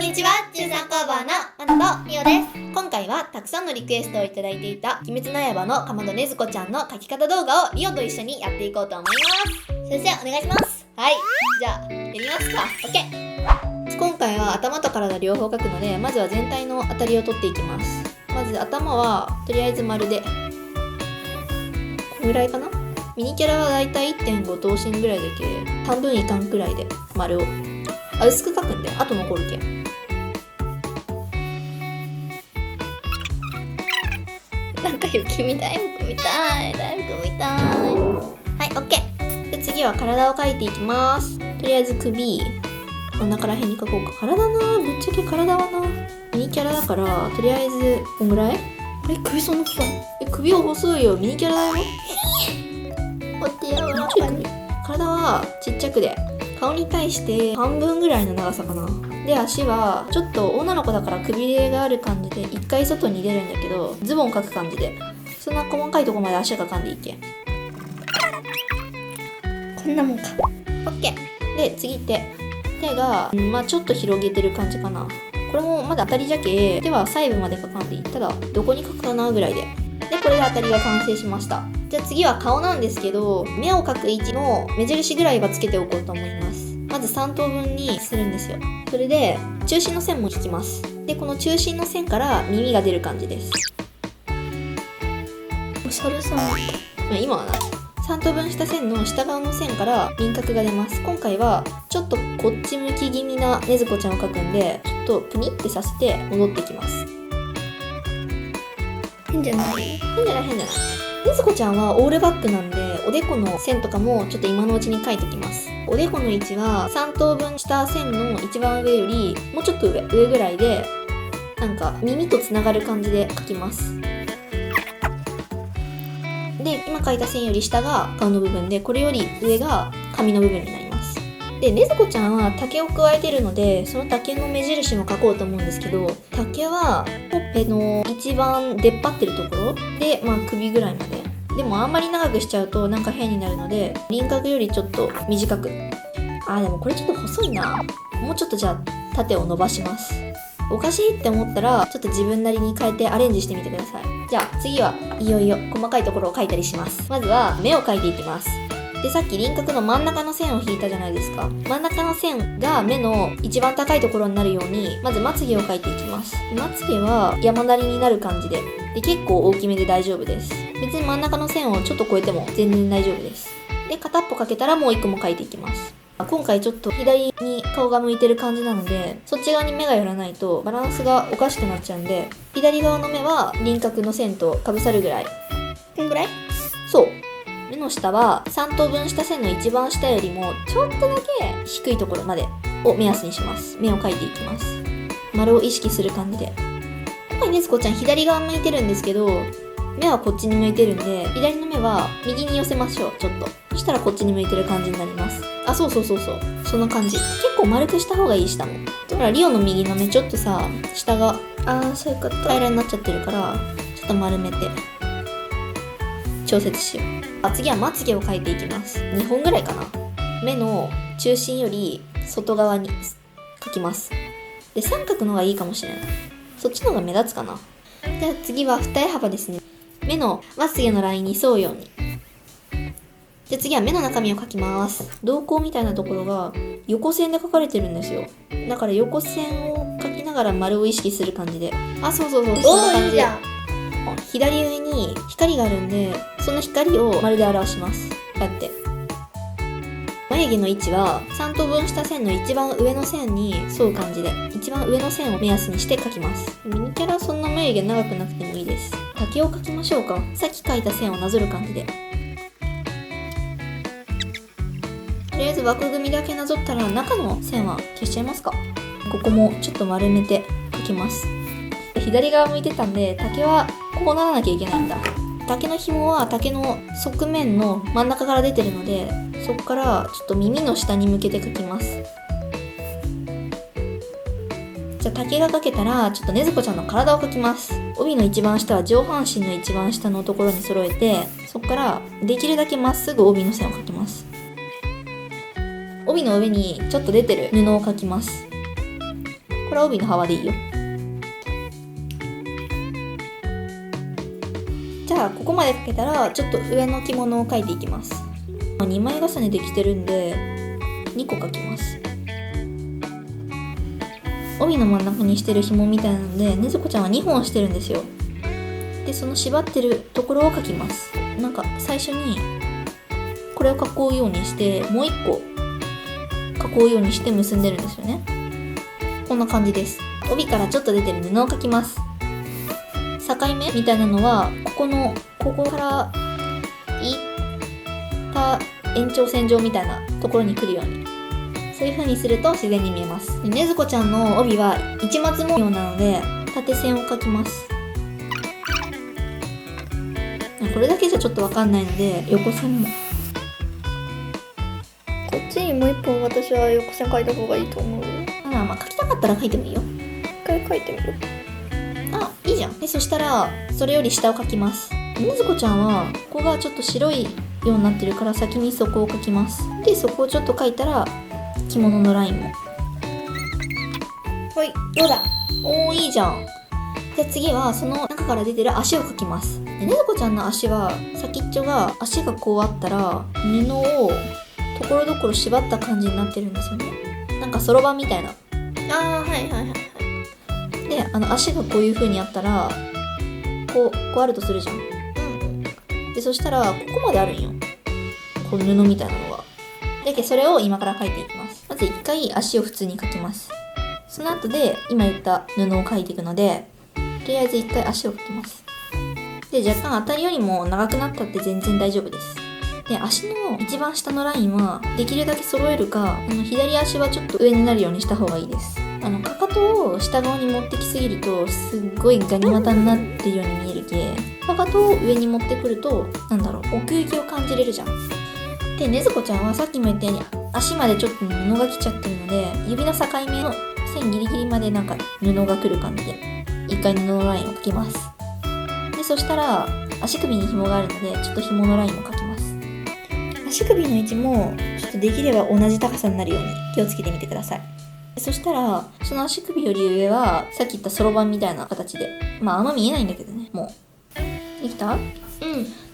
にちは、13工房のまなとみおです。今回はたくさんのリクエストをいただいていた鬼滅の刃のかまどねずこちゃんの描き方動画をリオと一緒にやっていこうと思います。先生お願いします。はい、じゃあやりますか。 OK。 今回は頭と体両方描くので、まずは全体の当たりを取っていきます。まず頭はとりあえず丸でこのぐらいかな。ミニキャラはだいたい 1.5 頭身ぐらいだけ半分いかんくらいで丸を薄く描くんで後残るけん。なんか雪見大福みたい。大福みたい。はい、OK。で次は体を描いていきます。とりあえず首、真ん中ら辺に描こうか。体な、ぶっちゃけ体はな、ミニキャラだからとりあえずこんぐらい。首そんな細い。首を細いよ。ミニキャラだよ。お手柔らかに。体はちっちゃくで顔に対して半分ぐらいの長さかな。で足はちょっと女の子だからくびれがある感じで一回外に出るんだけど、ズボン描く感じでそんな細かいとこまで足がかんでいけ。こんなもんか。 OK。 で次手がちょっと広げてる感じかな。これもまだ当たりじゃけ手は細部まで描かんでいい。ただどこに描くかなぐらいでこれで当たりが完成しました。じゃあ次は顔なんですけど、目を描く位置の目印ぐらいはつけておこうと思います。まず3等分にするんですよ。それで中心の線も引きます。でこの中心の線から耳が出る感じです。お猿さん。今はな3等分した線の下側の線から輪郭が出ます。今回はちょっとこっち向き気味なねずこちゃんを描くんで、ちょっとプニってさせて戻ってきます。変じゃない。ねずこちゃんはオールバックなんで、おでこの線とかもちょっと今のうちに描いておきます。おでこの位置は3等分した線の一番上よりもうちょっと上ぐらいで、なんか耳とつながる感じで描きます。で今描いた線より下が顔の部分で、これより上が髪の部分になります。でねずこちゃんは竹を加えてるので、その竹の目印も描こうと思うんですけど、竹はほっぺの一番出っ張ってるところで、首ぐらいまで。でもあんまり長くしちゃうとなんか変になるので、輪郭よりちょっと短く。でもこれちょっと細いな。もうちょっとじゃあ縦を伸ばします。おかしいって思ったらちょっと自分なりに変えてアレンジしてみてください。じゃあ次はいよいよ細かいところを描いたりします。まずは目を描いていきます。でさっき輪郭の真ん中の線を引いたじゃないですか。真ん中の線が目の一番高いところになるように、まずまつげを描いていきます。まつげは山なりになる感じで結構大きめで大丈夫です。別に真ん中の線をちょっと超えても全然大丈夫です。で片っぽ描けたらもう一個も描いていきます。今回ちょっと左に顔が向いてる感じなので、そっち側に目が寄らないとバランスがおかしくなっちゃうんで、左側の目は輪郭の線とかぶさるぐらい。こんぐらい？そう。目の下は3等分した線の一番下よりもちょっとだけ低いところまでを目安にします。目を描いていきます。丸を意識する感じで。今回ねずこちゃん左側向いてるんですけど、目はこっちに向いてるんで、左の目は右に寄せましょう。ちょっとそしたらこっちに向いてる感じになります。そうそんな感じ。結構丸くした方がいい。下もだからリオの右の目ちょっとさ、下がそういうこと平らになっちゃってるから、ちょっと丸めて調節しよう。次はまつげを描いていきます。2本ぐらいかな。目の中心より外側に描きます。で三角の方がいいかもしれない。そっちの方が目立つかな。じゃあ次は二重幅ですね。目のまつげのラインに沿うように。で次は目の中身を描きます。瞳孔みたいなところが横線で描かれてるんですよ。だから横線を描きながら丸を意識する感じで。そうそんな感じで。左上に光があるんで、その光を丸で表します。こうやって眉毛の位置は3等分した線の一番上の線に沿う感じで、一番上の線を目安にして描きます。ミニキャラそんな眉毛長くなくてもいいです。竹を描きましょうか。さっき描いた線をなぞる感じで。とりあえず枠組みだけなぞったら中の線は消しちゃいますか。ここもちょっと丸めて描きます。左側向いてたんで、竹はこうならなきゃいけないんだ。竹の紐は竹の側面の真ん中から出てるので、そこからちょっと耳の下に向けて描きます。じゃあ竹が描けたらちょっとねずこちゃんの体を描きます。帯の一番下は上半身の一番下のところに揃えて、そこからできるだけまっすぐ帯の線を描きます。帯の上にちょっと出てる布を描きます。ここれは帯の幅でいいよ。じゃあここまでかけたらちょっと上の着物を描いていきます。2枚重ねできてるんで2個描きます。帯の真ん中にしてる紐みたいなのでねずこちゃんは2本してるんですよ。でその縛ってるところを描きます。なんか最初にこれを囲うようにしてもう1個囲うようにして結んでるんですよね。こんな感じです。帯からちょっと出てる布を描きます。境目みたいなのはここからいった延長線上みたいなところに来るように、そういう風にすると自然に見えます。ねずこちゃんの帯は市松模様なので縦線を描きます。これだけじゃちょっとわかんないので横線もこっちにもう一本私は横線描いた方がいいと思う。まあ描きたかったら描いてもいいよ。一回描いてみる。いいじゃん。でそしたらそれより下を描きます。ねずこちゃんはここがちょっと白いようになってるから先にそこを描きます。でそこをちょっと描いたら着物のラインもはい、どうだ。おーいいじゃん。じゃあ次はその中から出てる足を描きます。でねずこちゃんの足は先っちょが足がこうあったら布をところどころ縛った感じになってるんですよね。なんかそろばんみたいな。はいはいはい。で足がこういう風にあったらこうあるとするじゃん。でそしたらここまであるんよ、この布みたいなのが。だけどそれを今から描いていきます。まず1回足を普通に描きます。その後で今言った布を描いていくのでとりあえず1回足を描きます。で若干当たりよりも長くなったって全然大丈夫です。で足の一番下のラインはできるだけ揃えるか左足はちょっと上になるようにした方がいいです。かかとを下側に持ってきすぎるとすっごいガニ股になってるように見えるけ、かかとを上に持ってくると奥行きを感じれるじゃん。でねずこちゃんはさっきも言ったように足までちょっと布が来ちゃってるので指の境目の線ギリギリまで布が来る感じで一回布のラインを描きます。でそしたら足首に紐があるのでちょっと紐のラインを描きます。足首の位置もちょっとできれば同じ高さになるように気をつけてみてください。そしたらその足首より上はさっき言ったそろばんみたいな形であんま見えないんだけどね。もうできた？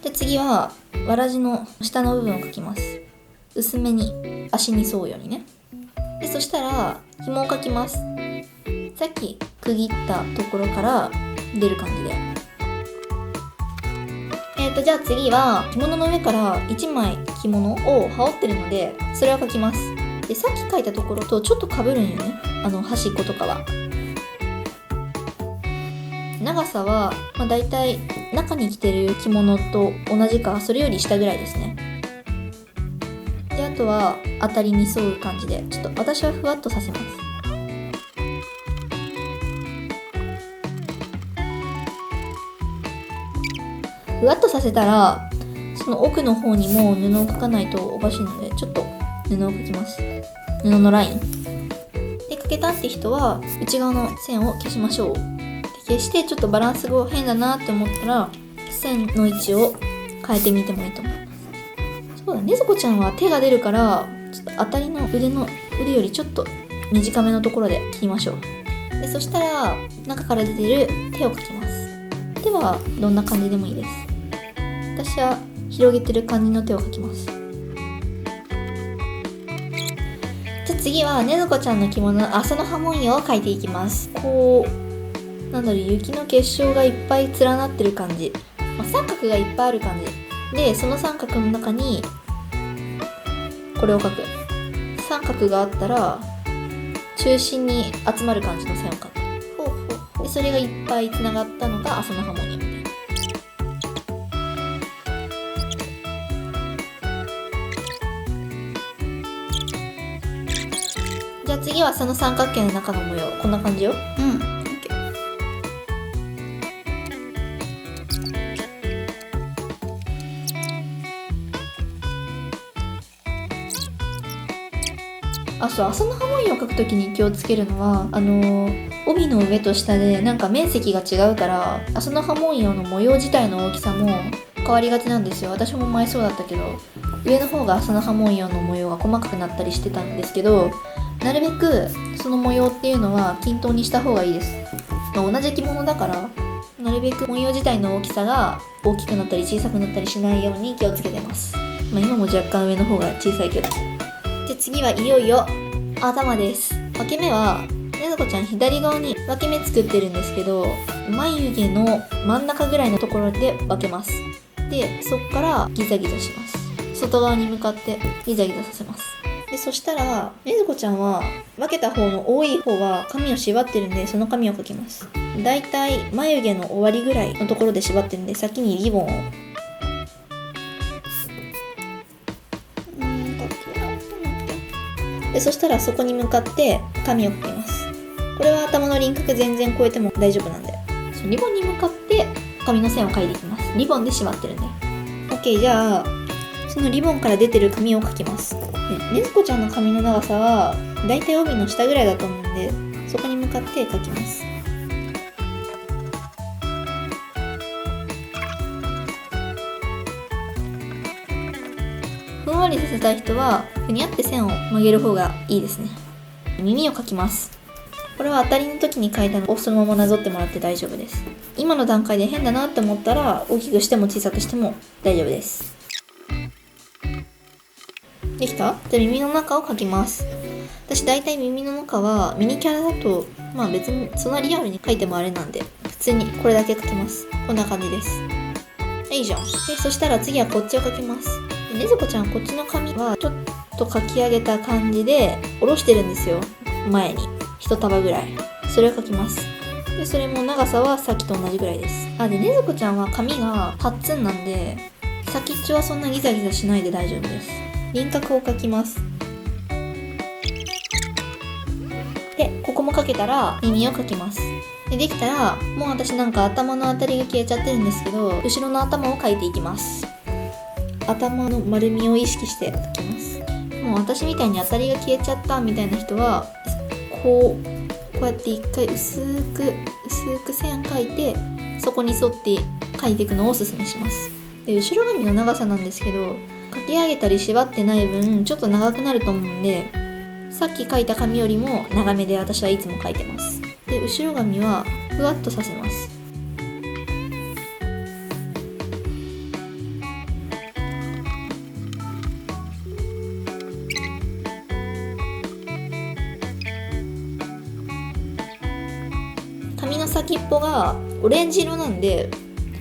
で次はわらじの下の部分を描きます。薄めに足に沿うようにね。でそしたら紐を描きます。さっき区切ったところから出る感じで。じゃあ次は着物の上から1枚着物を羽織ってるのでそれを描きます。でさっき描いたところとちょっと被るんよね、端っことかは。長さは、だいたい中に着てる着物と同じかそれより下ぐらいですね。であとは当たりに沿う感じでちょっと私はふわっとさせます。ふわっとさせたらその奥の方にも布を描かないとおかしいのでちょっと布を描きます。布のラインで描けたって人は内側の線を消しましょう。で消してちょっとバランスが変だなって思ったら線の位置を変えてみてもいいと思います。そうだねずこちゃんは手が出るからちょっと当たりの腕よりちょっと短めのところで切りましょう。でそしたら中から出てる手を描きます。手はどんな感じでもいいです。私は広げてる感じの手を描きます。じゃあ次はねずこちゃんの着物の麻の葉文様を描いていきます。雪の結晶がいっぱい連なってる感じ、三角がいっぱいある感じでその三角の中にこれを描く。三角があったら中心に集まる感じの線を描く。でそれがいっぱいつながったのが麻の葉文様みたいな。じゃあ次はその三角形の中の模様こんな感じよ。そう麻の葉文様を描くときに気をつけるのは帯の上と下で面積が違うから麻の葉文様の模様自体の大きさも変わりがちなんですよ。私も前そうだったけど上の方が麻の葉文様の模様が細かくなったりしてたんですけどなるべくその模様っていうのは均等にした方がいいです。同じ着物だからなるべく模様自体の大きさが大きくなったり小さくなったりしないように気をつけてます。今も若干上の方が小さいけど。で次はいよいよ頭です。分け目はねずこちゃん左側に分け目作ってるんですけど、眉毛の真ん中ぐらいのところで分けます。でそこからギザギザします。外側に向かってギザギザさせます。でそしたらねずこちゃんは分けた方の多い方は髪を縛ってるんで、その髪をかけます。だいたい眉毛の終わりぐらいのところで縛ってるんで、先にリボンをでそしたらそこに向かって髪をかけます。これは頭の輪郭全然超えても大丈夫なんで、リボンに向かって髪の線を描いていきます。リボンで縛ってるんで OK。 じゃあそのリボンから出てる髪を描きます。ねずこちゃんの髪の長さはだいたい帯の下ぐらいだと思うんで、そこに向かって描きます。ふんわりさせたい人はふにゃって線を曲げる方がいいですね。耳を描きます。これは当たりの時に描いたのをそのままなぞってもらって大丈夫です。今の段階で変だなって思ったら大きくしても小さくしても大丈夫です。できた？じゃあ耳の中を描きます。私だいたい耳の中はミニキャラだと別にそんなリアルに描いてもあれなんで、普通にこれだけ描きます。こんな感じです。いいじゃん。でそしたら次はこっちを描きます。ねずこちゃんこっちの髪はちょっと描き上げた感じで下ろしてるんですよ。前に一束ぐらい。それを描きます。でそれも長さはさっきと同じぐらいです。でねずこちゃんは髪がパッツンなんで、先っちょはそんなギザギザしないで大丈夫です。輪郭を描きます。でここも描けたら耳を描きます。できたらもう私頭のあたりが消えちゃってるんですけど、後ろの頭を描いていきます。頭の丸みを意識して描きます。もう私みたいにあたりが消えちゃったみたいな人はこうやって一回薄く線描いて、そこに沿って描いていくのをおすすめします。で後ろ髪の長さなんですけど、描き上げたり縛ってない分ちょっと長くなると思うんで、さっき描いた髪よりも長めで私はいつも描いてます。で後ろ髪はふわっとさせます。髪の先っぽがオレンジ色なんで、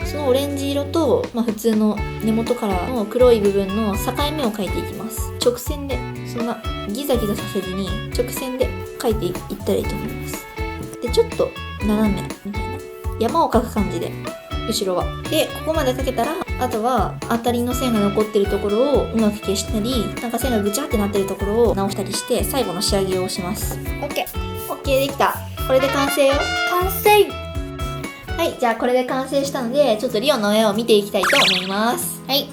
そのオレンジ色と、普通の根元からの黒い部分の境目を描いていきます。直線で、そんなギザギザさせずに直線で描いていったらいいと思います。でちょっと斜めみたいな山を描く感じで後ろは。でここまで描けたら、あとは当たりの線が残ってるところをうまく消したり、線がぐちゃってなってるところを直したりして最後の仕上げをします。 OK できた。これで完成よ。完成。はい、じゃあこれで完成したので、ちょっとリオの絵を見ていきたいと思います。はい、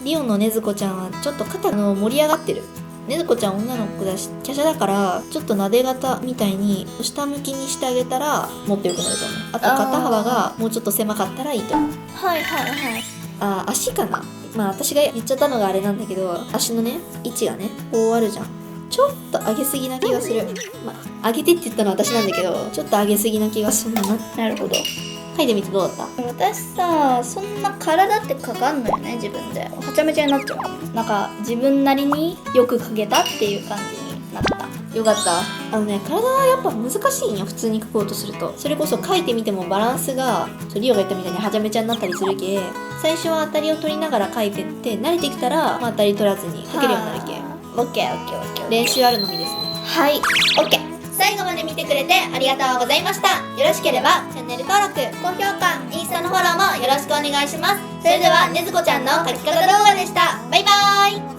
リオのねずこちゃんはちょっと肩の盛り上がってる。ねずこちゃん女の子だし華奢だから、ちょっとなで肩みたいに下向きにしてあげたらもっと良くなると思う。あと肩幅がもうちょっと狭かったらいいと思う。足かな。私が言っちゃったのがあれなんだけど、足のね位置がねこうあるじゃん。ちょっと上げすぎな気がする。上げてって言ったのは私なんだけど、ちょっと上げすぎな気がするな。なるほど。書いてみてどうだった？私さ、そんな体って描かんのよね、自分で。はちゃめちゃになっちゃう。自分なりによく描けたっていう感じになった。よかった。体はやっぱ難しいんよ、普通に描こうとすると。それこそ描いてみてもバランスがリオが言ったみたいにはちゃめちゃになったりするけ、最初は当たりを取りながら描いてって慣れてきたら、当たり取らずに描けるようになるけ。オッケー。練習あるのみですね。はい、オッケー。最後まで見てくれてありがとうございました。よろしければチャンネル登録、高評価、インスタのフォローもよろしくお願いします。それではねずこちゃんの描き方動画でした。バイバーイ。